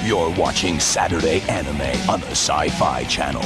You're watching Saturday Anime on the Sci-Fi Channel.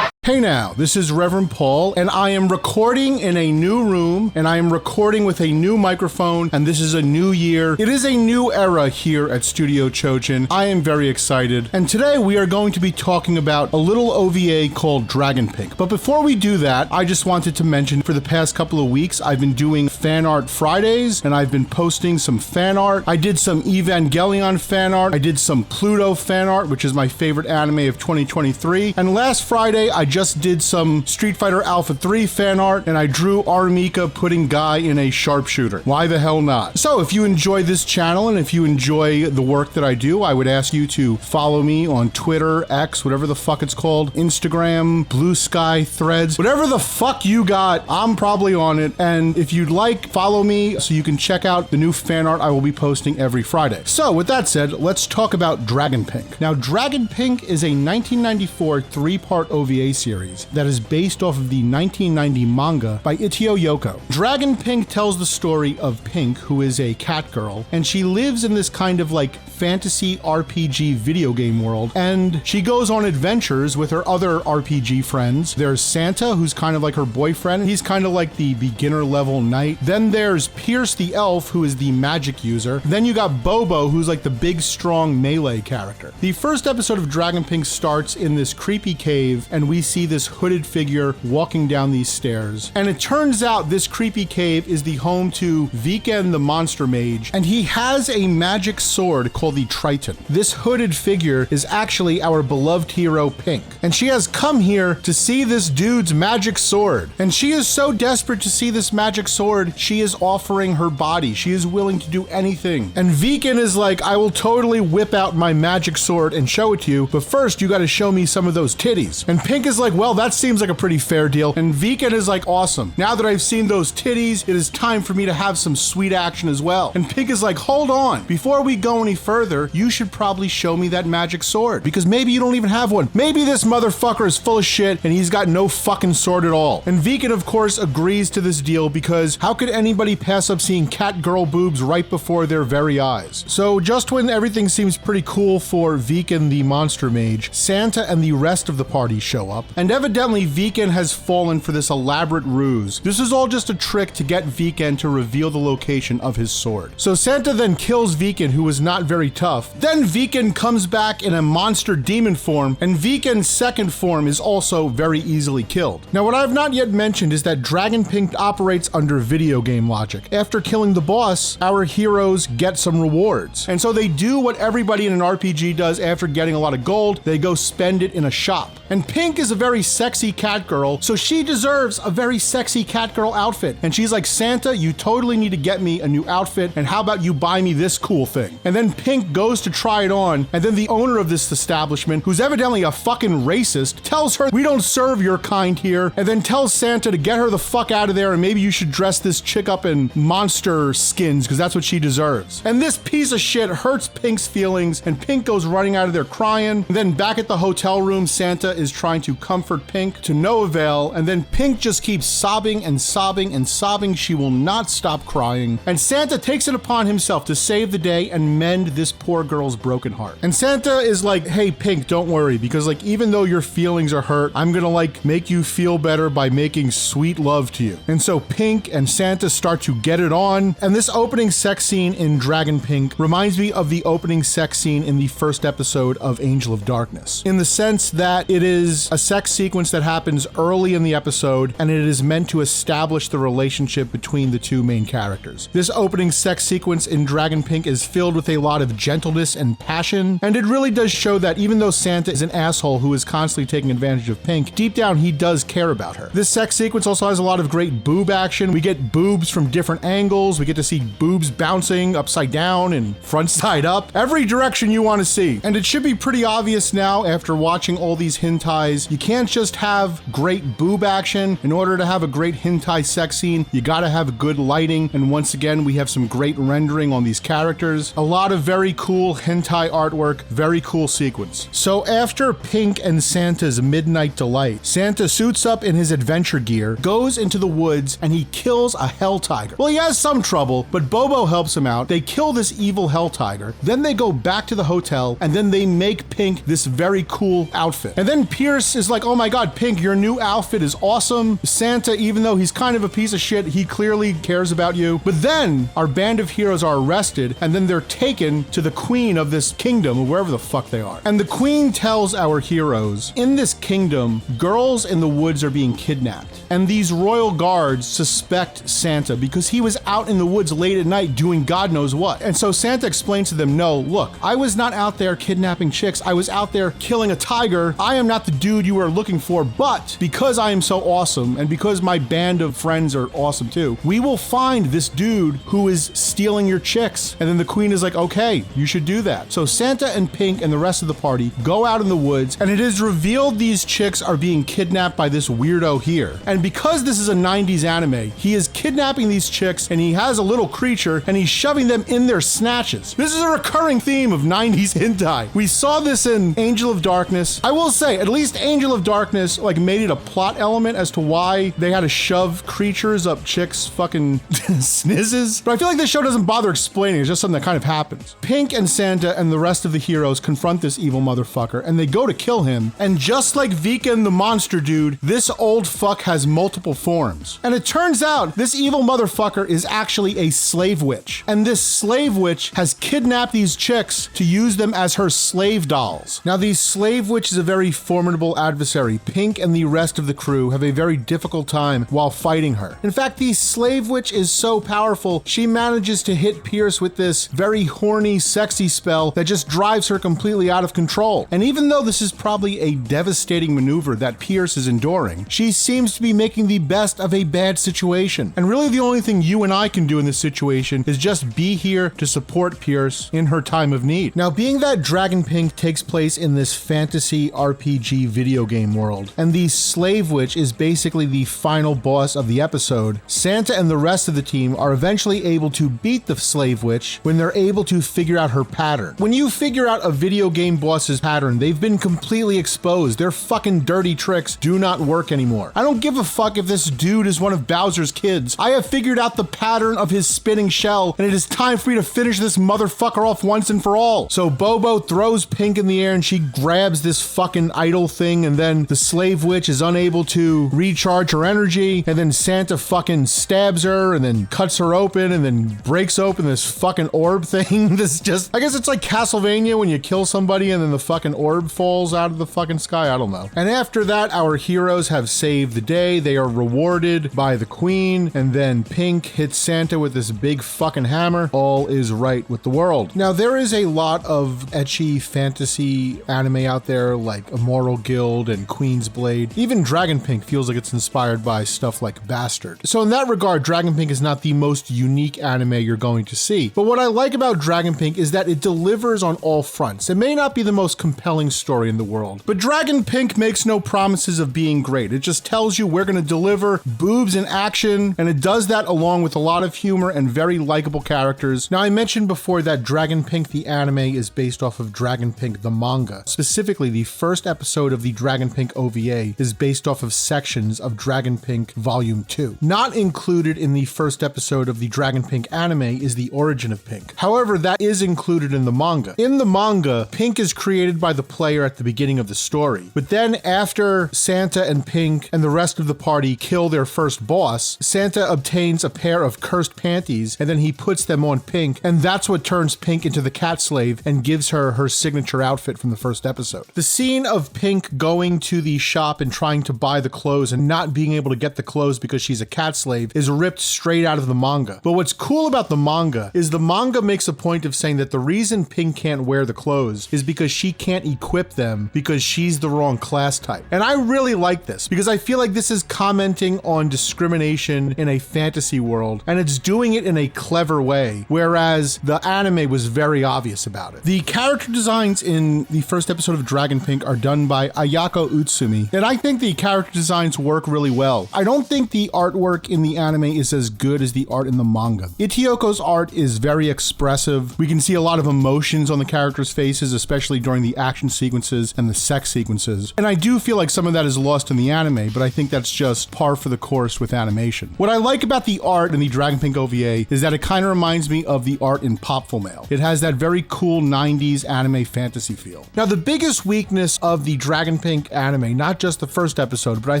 Hey now, this is Reverend Paul, and I am recording in a new room, and I am recording with a new microphone, and this is a new year. It is a new era here at Studio Chojin. I am very excited, and today we are going to be talking about a little OVA called Dragon Pink. But before we do that, I just wanted to mention for the past couple of weeks, I've been doing Fan Art Fridays, and I've been posting some fan art. I did some Evangelion fan art, I did some Pluto fan art, which is my favorite anime of 2023, and last Friday, I just did some Street Fighter Alpha 3 fan art, and I drew Aramika putting Guy in a sharpshooter. Why the hell not? So if you enjoy this channel and if you enjoy the work that I do, I would ask you to follow me on Twitter, X, whatever the fuck it's called, Instagram, Blue Sky, Threads, whatever the fuck you got, I'm probably on it. And if you'd like, follow me so you can check out the new fan art I will be posting every Friday. So with that said, let's talk about Dragon Pink. Now, Dragon Pink is a 1994 three-part OVA series that is based off of the 1990 manga by Itio Yoko. Dragon Pink tells the story of Pink, who is a cat girl, and she lives in this kind of like fantasy RPG video game world, and she goes on adventures with her other RPG friends. There's Santa, who's kind of like her boyfriend. He's kind of like the beginner level knight. Then there's Pierce the elf, who is the magic user. Then you got Bobo, who's like the big strong melee character. The first episode of Dragon Pink starts in this creepy cave, and we see this hooded figure walking down these stairs. And it turns out this creepy cave is the home to Viken the monster mage, and he has a magic sword called the Triton. This hooded figure is actually our beloved hero Pink, and she has come here to see this dude's magic sword. And she is so desperate to see this magic sword, she is offering her body. She is willing to do anything. And Viken is like, I will totally whip out my magic sword and show it to you, but first you gotta show me some of those titties. And Pink is like, well, that seems like a pretty fair deal. And Viken is like, awesome. Now that I've seen those titties, it is time for me to have some sweet action as well. And Pink is like, hold on. Before we go any further, you should probably show me that magic sword, because maybe you don't even have one. Maybe this motherfucker is full of shit and he's got no fucking sword at all. And Viken, of course, agrees to this deal, because how could anybody pass up seeing cat girl boobs right before their very eyes? So just when everything seems pretty cool for Viken the monster mage, Santa and the rest of the party show up, and evidently Viken has fallen for this elaborate ruse. This is all just a trick to get Viken to reveal the location of his sword. So Santa then kills Viken, who is not very tough. Then Viken comes back in a monster demon form, and Viken's second form is also very easily killed. Now, what I've not yet mentioned is that Dragon Pink operates under video game logic. After killing the boss, our heroes get some rewards. And so they do what everybody in an RPG does after getting a lot of gold. They go spend it in a shop. And Pink is a very sexy cat girl, so she deserves a very sexy cat girl outfit. And she's like, Santa, you totally need to get me a new outfit, and how about you buy me this cool thing? And then Pink goes to try it on, and then the owner of this establishment, who's evidently a fucking racist, tells her, we don't serve your kind here, and then tells Santa to get her the fuck out of there, and maybe you should dress this chick up in monster skins, because that's what she deserves. And this piece of shit hurts Pink's feelings, and Pink goes running out of there crying. And then back at the hotel room, Santa is trying to comfort Pink to no avail, and then Pink just keeps sobbing and sobbing and sobbing. She will not stop crying, and Santa takes it upon himself to save the day and mend this poor girl's broken heart. And Santa is like, hey Pink, don't worry, because like even though your feelings are hurt, I'm gonna like make you feel better by making sweet love to you. And so Pink and Santa start to get it on, and this opening sex scene in Dragon Pink reminds me of the opening sex scene in the first episode of Angel of Darkness, in the sense that it is a sex sequence that happens early in the episode, and it is meant to establish the relationship between the two main characters. This opening sex sequence in Dragon Pink is filled with a lot of gentleness and passion, and it really does show that even though Santa is an asshole who is constantly taking advantage of Pink, deep down he does care about her. This sex sequence also has a lot of great boob action. We get boobs from different angles. We get to see boobs bouncing upside down and front side up, every direction you want to see. And it should be pretty obvious now after watching all these hentais, you can't just have great boob action. In order to have a great hentai sex scene, you gotta have good lighting, and once again, we have some great rendering on these characters. A lot of very cool hentai artwork, very cool sequence. So after Pink and Santa's midnight delight, Santa suits up in his adventure gear, goes into the woods, and he kills a hell tiger. Well, he has some trouble, but Bobo helps him out. They kill this evil hell tiger, then they go back to the hotel, and then they make Pink this very cool outfit. And then Pierce is like, oh my god, Pink, your new outfit is awesome. Santa, even though he's kind of a piece of shit, he clearly cares about you. But then our band of heroes are arrested, and then they're taken to the queen of this kingdom, or wherever the fuck they are. And the queen tells our heroes, in this kingdom, girls in the woods are being kidnapped. And these royal guards suspect Santa because he was out in the woods late at night doing God knows what. And so Santa explains to them, no, look, I was not out there kidnapping chicks. I was out there killing a tiger. I am not the dude you are looking for, but because I am so awesome and because my band of friends are awesome too, we will find this dude who is stealing your chicks. And then the queen is like, okay, you should do that. So Santa and Pink and the rest of the party go out in the woods, and it is revealed these chicks are being kidnapped by this weirdo here. And because this is a 90s anime, he is kidnapping these chicks, and he has a little creature, and he's shoving them in their snatches. This is a recurring theme of 90s hentai. We saw this in Angel of Darkness. I will say, at least Angel of Darkness like made it a plot element as to why they had to shove creatures up chicks' fucking snizzes. But I feel like this show doesn't bother explaining. It's just something that kind of happens. Pink and Santa and the rest of the heroes confront this evil motherfucker, and they go to kill him. And just like Viken the monster dude, this old fuck has multiple forms. And it turns out this evil motherfucker is actually a slave witch. And this slave witch has kidnapped these chicks to use them as her slave dolls. Now, the slave witch is a very formidable adversary. Pink and the rest of the crew have a very difficult time while fighting her. In fact, the slave witch is so powerful, she manages to hit Pierce with this very horny, sexy spell that just drives her completely out of control. And even though this is probably a devastating maneuver that Pierce is enduring, she seems to be making the best of a bad situation. And really the only thing you and I can do in this situation is just be here to support Pierce in her time of need. Now, being that Dragon Pink takes place in this fantasy RPG video game world, and the slave witch is basically the final boss of the episode, Santa and the rest of the team are eventually able to beat the slave witch when they're able to figure out her pattern. When you figure out a video game boss's pattern, they've been completely exposed. Their fucking dirty tricks do not work anymore. I don't give a fuck if this dude is one of Bowser's kids. I have figured out the pattern of his spinning shell, and it is time for me to finish this motherfucker off once and for all. So Bobo throws Pink in the air and she grabs this fucking idol thing, and then the slave witch is unable to recharge her energy, and then Santa fucking stabs her and then cuts her open and then breaks open this fucking orb thing. This just, I guess it's like Castlevania when you kill somebody and then the fucking orb falls out of the fucking sky. I don't know. And after that, our heroes have saved the day. They are rewarded by the queen, and then Pink hits Santa with this big fucking hammer. All is right with the world. Now, there is a lot of ecchi fantasy anime out there like Immortal Guild and Queen's Blade. Even Dragon Pink feels like it's inspired by stuff like Bastard. So in that regard, Dragon Pink is not the most unique anime you're going to see. But what I like about Dragon Pink is that it delivers on all fronts. It may not be the most compelling story in the world, but Dragon Pink makes no promises of being great. It just tells you we're going to deliver boobs and action, and it does that along with a lot of humor and very likable characters. Now, I mentioned before that Dragon Pink the anime is based off of Dragon Pink the manga. Specifically, the first episode of the Dragon Pink OVA is based off of sections of Dragon Pink Volume 2. Not included in the first episode of the Dragon Pink anime is the origin of Pink. However, that is included in the manga. In the manga, Pink is created by the player at the beginning of the story. But then after Santa and Pink and the rest of the party kill their first boss, Santa obtains a pair of cursed panties and then he puts them on Pink, and that's what turns Pink into the cat slave and gives her her signature outfit from the first episode. The scene of Pink going to the shop and trying to buy the clothes and not being able to get the clothes because she's a cat slave is ripped straight out of the manga. But what's cool about the manga is the manga makes a point of saying that the reason Pink can't wear the clothes is because she can't equip them because she's the wrong class type. And I really like this because I feel like this is commenting on discrimination in a fantasy world, and it's doing it in a clever way, whereas the anime was very obvious about it. The character designs in the first episode of Dragon Pink are done by Ayako Misako Utsumi, and I think the character designs work really well. I don't think the artwork in the anime is as good as the art in the manga. Itioko's art is very expressive. We can see a lot of emotions on the characters' faces, especially during the action sequences and the sex sequences. And I do feel like some of that is lost in the anime, but I think that's just par for the course with animation. What I like about the art in the Dragon Pink OVA is that it kind of reminds me of the art in Popful Mail. It has that very cool 90s anime fantasy feel. Now, the biggest weakness of the Dragon Pink anime, not just the first episode, but I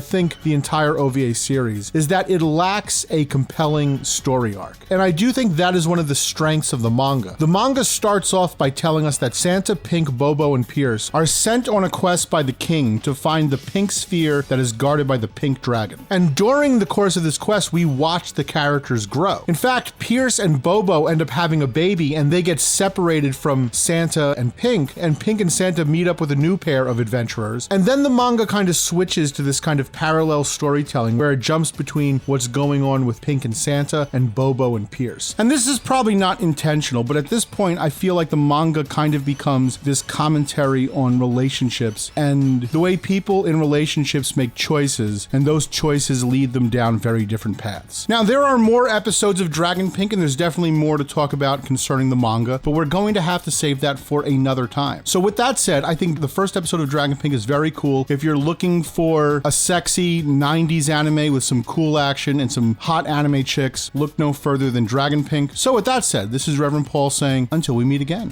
think the entire OVA series, is that it lacks a compelling story arc. And I do think that is one of the strengths of the manga. The manga starts off by telling us that Santa, Pink, Bobo, and Pierce are sent on a quest by the king to find the pink sphere that is guarded by the pink dragon. And during the course of this quest, we watch the characters grow. In fact, Pierce and Bobo end up having a baby, and they get separated from Santa and Pink and Santa meet up with a new pair of adventurers. And then the manga kind of switches to this kind of parallel storytelling where it jumps between what's going on with Pink and Santa and Bobo and Pierce. And this is probably not intentional, but at this point, I feel like the manga kind of becomes this commentary on relationships and the way people in relationships make choices, and those choices lead them down very different paths. Now, there are more episodes of Dragon Pink, and there's definitely more to talk about concerning the manga, but we're going to have to save that for another time. So with that said, I think the first episode of Dragon Pink is very cool. If you're looking for a sexy 90s anime with some cool action and some hot anime chicks, look no further than Dragon Pink. So with that said, this is Reverend Paul saying, until we meet again.